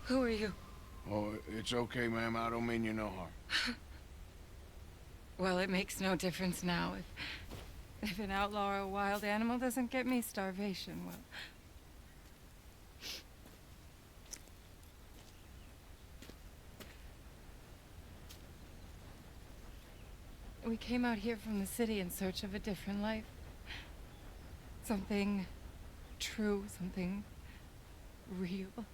Who are you? Oh, it's okay, ma'am. I don't mean you no harm. Well, it makes no difference now. If an outlaw or a wild animal doesn't get me, starvation will. We came out here from the city in search of a different life. Something true, something real.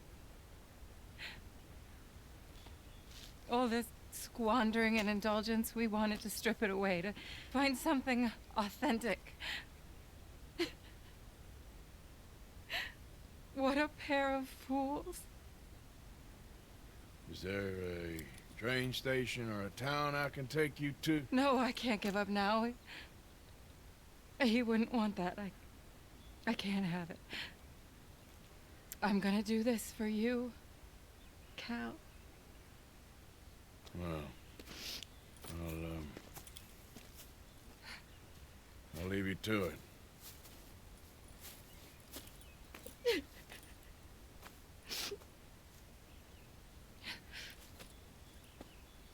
All this squandering and indulgence, we wanted to strip it away, to find something authentic. What a pair of fools. Is there a train station or a town I can take you to? No, I can't give up now. He wouldn't want that. I can't have it. I'm gonna do this for you, Cal. Well, I'll leave you to it.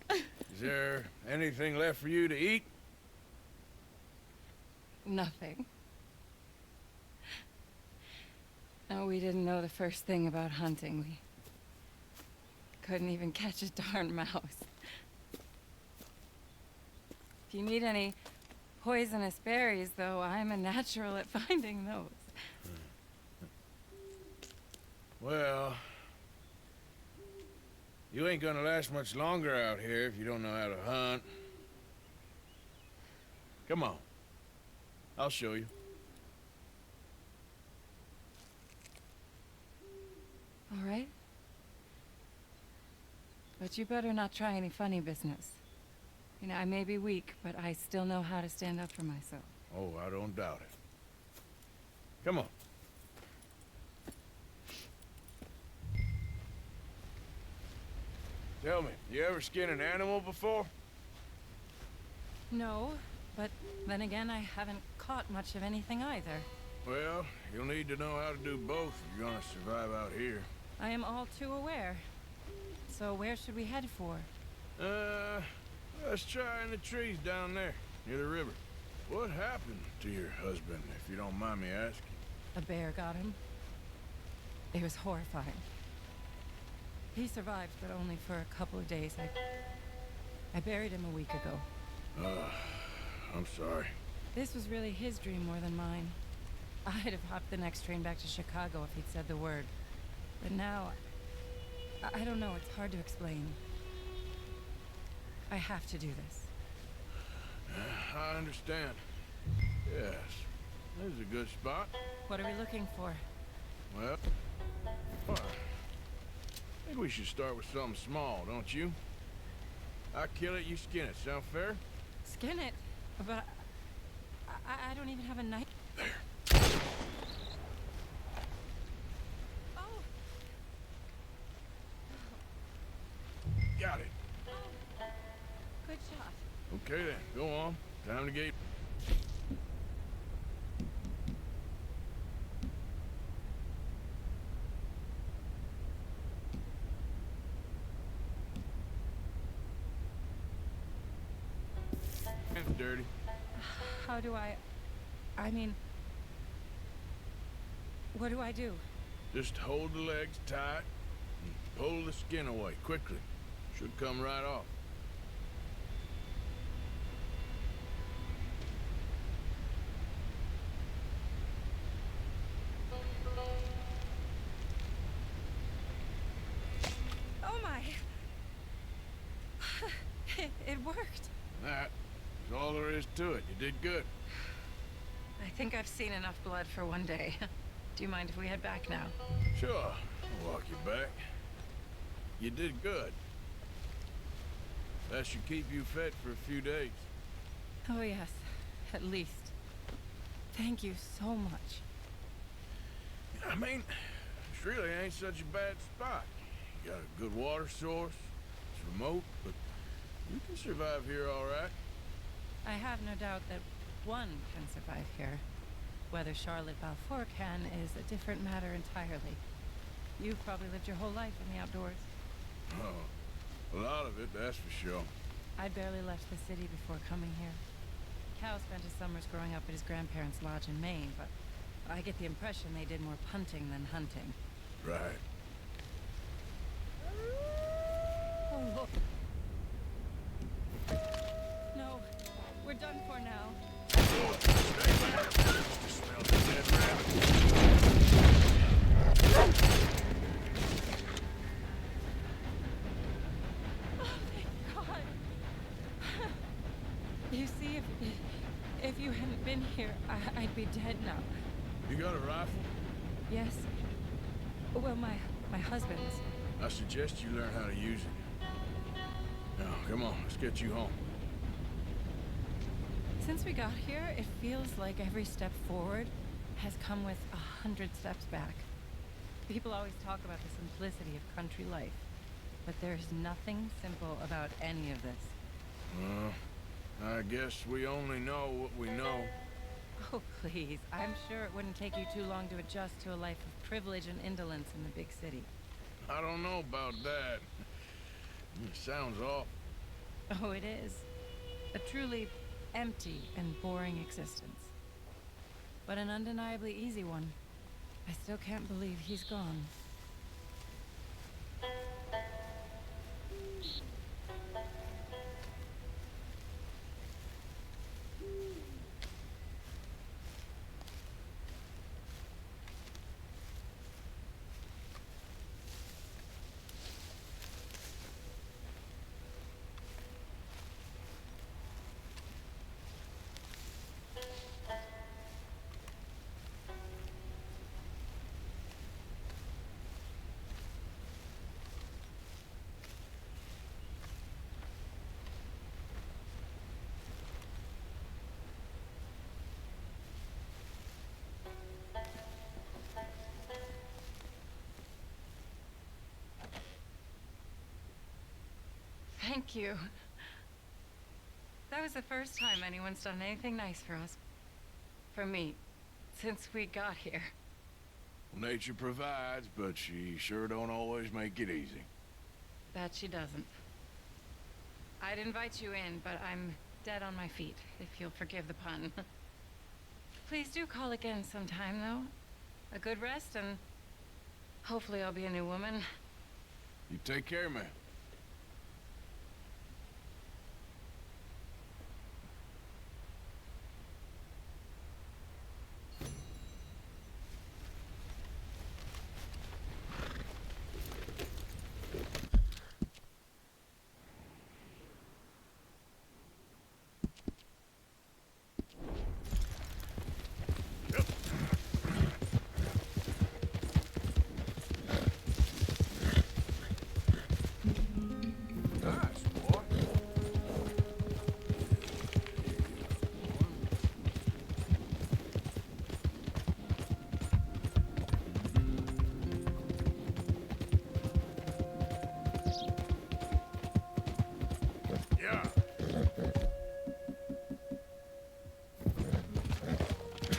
Is there anything left for you to eat? Nothing. No, we didn't know the first thing about hunting. We couldn't even catch a darn mouse. If you need any poisonous berries, though, I'm a natural at finding those. Well, you ain't gonna last much longer out here if you don't know how to hunt. Come on. I'll show you. All right? But you better not try any funny business. You know, I may be weak, but I still know how to stand up for myself. Oh, I don't doubt it. Come on. Tell me, you ever skin an animal before? No, but then again, I haven't caught much of anything either. Well, you'll need to know how to do both if you're gonna survive out here. I am all too aware. So where should we head for? Let's try in the trees down there, near the river. What happened to your husband, if you don't mind me asking? A bear got him. It was horrifying. He survived, but only for a couple of days. I buried him a week ago. I'm sorry. This was really his dream more than mine. I'd have hopped the next train back to Chicago if he'd said the word. But now, I don't know, it's hard to explain. I have to do this. I understand. Yes, this is a good spot. What are we looking for? Well, I think we should start with something small, don't you? I kill it, you skin it. Sound fair? Skin it? But I don't even have a knife. There. Oh! Got it. Oh! Good shot. Okay then, go on. Time to get... It's dirty. How do I mean... What do I do? Just hold the legs tight and pull the skin away quickly. Should come right off. Oh my! It worked. That is all there is to it. You did good. I think I've seen enough blood for one day. Do you mind if we head back now? Sure, I'll walk you back. You did good. That should keep you fed for a few days. Oh yes, at least. Thank you so much. I mean, this really ain't such a bad spot. You got a good water source. It's remote, but you can survive here all right. I have no doubt that one can survive here. Whether Charlotte Balfour can is a different matter entirely. You've probably lived your whole life in the outdoors. Oh, a lot of it, that's for sure. I barely left the city before coming here. Cal spent his summers growing up at his grandparents' lodge in Maine, but I get the impression they did more punting than hunting. Right. Oh, look. No, we're done for now. Oh, stay back. Just smell the dead rabbit. Oh, thank God. You see, if you hadn't been here, I'd be dead now. You got a rifle? Yes. Well, my husband's. I suggest you learn how to use it. Now, come on, let's get you home. Since we got here, it feels like every step forward has come with 100 steps back. People always talk about the simplicity of country life, but there's nothing simple about any of this. I guess we only know what we know. Oh, please. I'm sure it wouldn't take you too long to adjust to a life of privilege and indolence in the big city. I don't know about that. It sounds awful. Oh, it is. A truly empty and boring existence. But an undeniably easy one. I still can't believe he's gone. Thank you. That was the first time anyone's done anything nice for us. For me, since we got here. Well, nature provides, but she sure don't always make it easy. That she doesn't. I'd invite you in, but I'm dead on my feet, if you'll forgive the pun. Please do call again sometime, though. A good rest, and hopefully I'll be a new woman. You take care, man. Nice, boy. Yeah.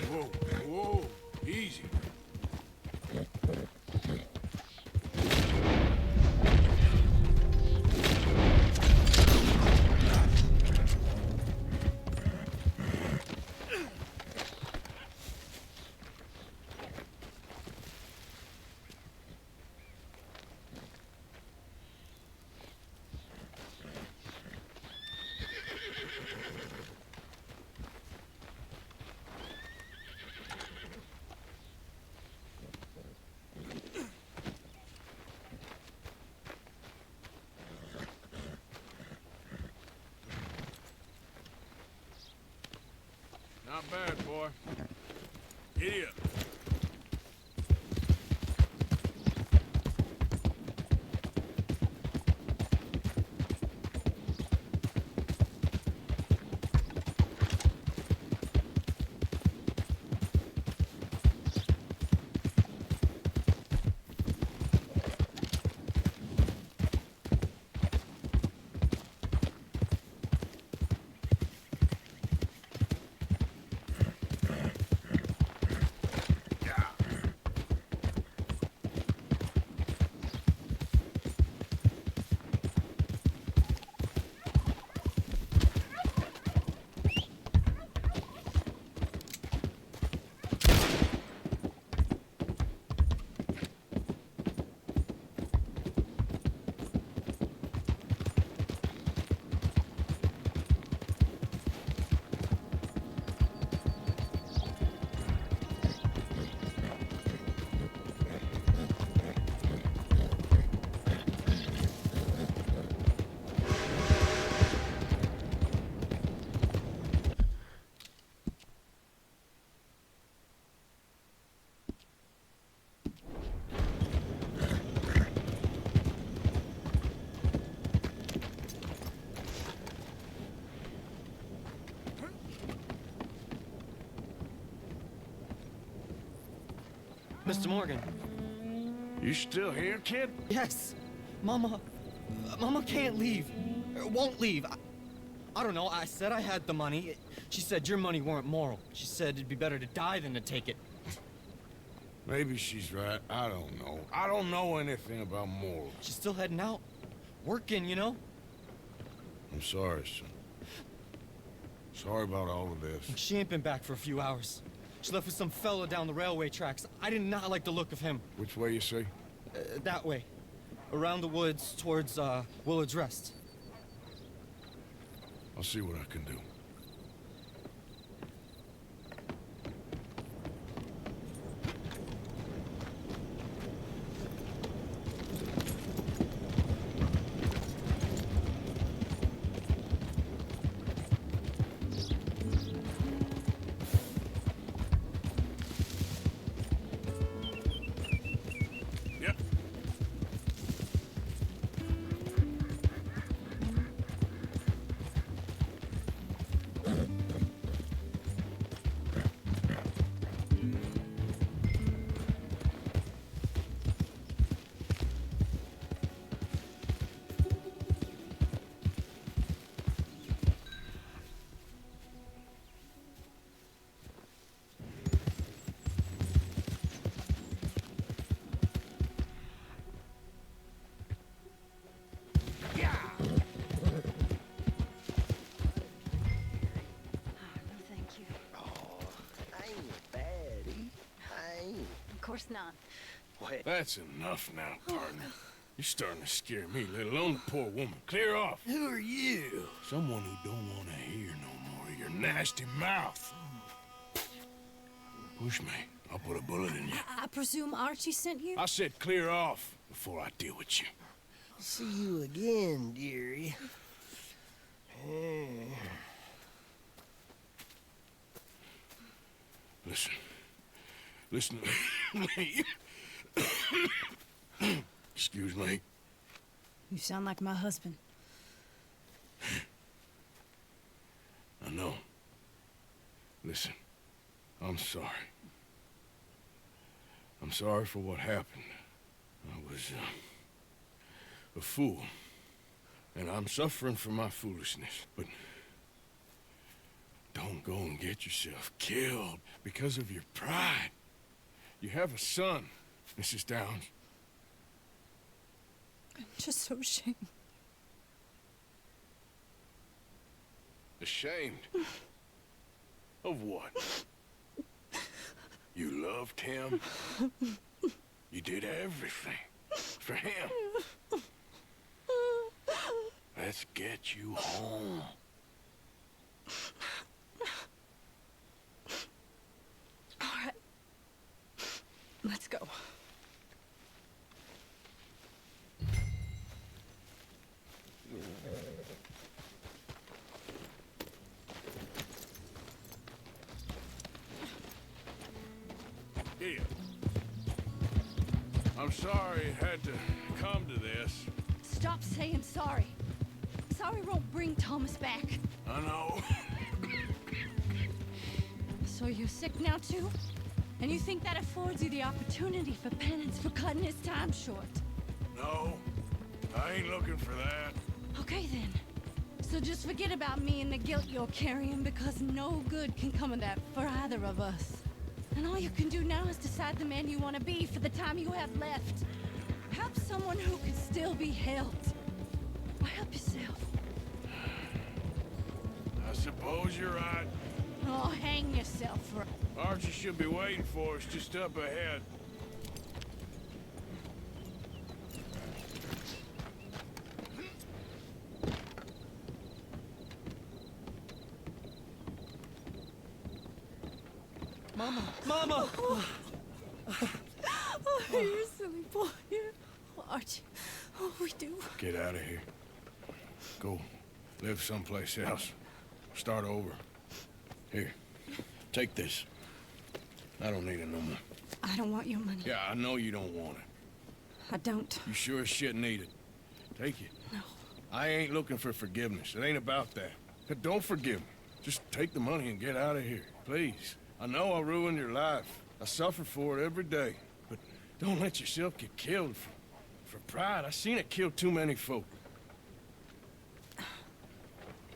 Whoa, whoa, easy. Not bad, boy. Giddy up. Mr. Morgan. You still here, kid? Yes. Mama can't leave. Won't leave. I don't know. I said I had the money. She said your money weren't moral. She said it'd be better to die than to take it. Maybe she's right. I don't know. I don't know anything about morals. She's still heading out. Working, you know? I'm sorry, son. Sorry about all of this. She ain't been back for a few hours. She left with some fellow down the railway tracks. I did not like the look of him. Which way you say? That way. Around the woods towards, Willard's Rest. I'll see what I can do. Of course not. What? That's enough now, partner. You're starting to scare me, let alone the poor woman. Clear off. Who are you? Someone who don't want to hear no more of your nasty mouth. Push me. I'll put a bullet in you. I presume Archie sent you? I said clear off before I deal with you. See you again, dearie. Listen. Listen to me. Excuse me. You sound like my husband. I know. Listen, I'm sorry. I'm sorry for what happened. I was, a fool. And I'm suffering for my foolishness. But don't go and get yourself killed because of your pride. You have a son, Mrs. Downs. I'm just so ashamed. Ashamed? Of what? You loved him? You did everything for him. Let's get you home. All right. Let's go. Here. I'm sorry it had to come to this. Stop saying sorry. Sorry won't bring Thomas back. I know. So you're sick now too? And you think that affords you the opportunity for penance for cutting his time short? No, I ain't looking for that. Okay then. So just forget about me and the guilt you're carrying, because no good can come of that for either of us. And all you can do now is decide the man you want to be for the time you have left. Help someone who can still be helped. Or help yourself. I suppose you're right. Oh, hang yourself for... Archie should be waiting for us just up ahead. Mama! Mama! Oh, you silly boy. Oh, Archie. Oh, we do. Get out of here. Go live someplace else. Start over. Here, take this. I don't need it no more. I don't want your money. Yeah, I know you don't want it. I don't. You sure as shit need it. Take it. No. I ain't looking for forgiveness. It ain't about that. But don't forgive me. Just take the money and get out of here, please. I know I ruined your life. I suffer for it every day. Don't let yourself get killed for pride. I seen it kill too many folk.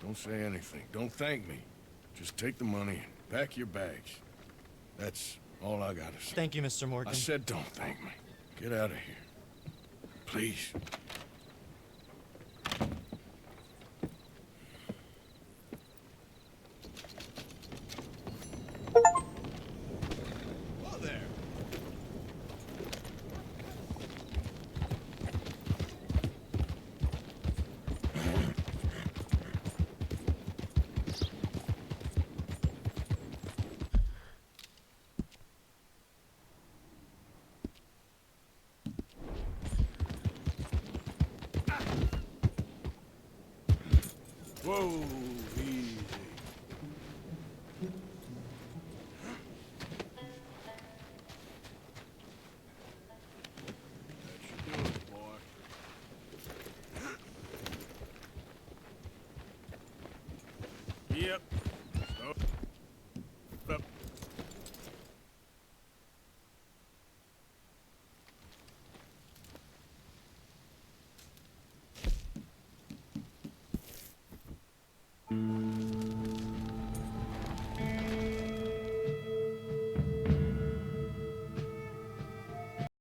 Don't say anything. Don't thank me. Just take the money and pack your bags. That's all I gotta say. Thank you, Mr. Morgan. I said don't thank me. Get out of here. Please. Whoa there. Whoa, easy. That should do it, boy. Yep. Stop. Up.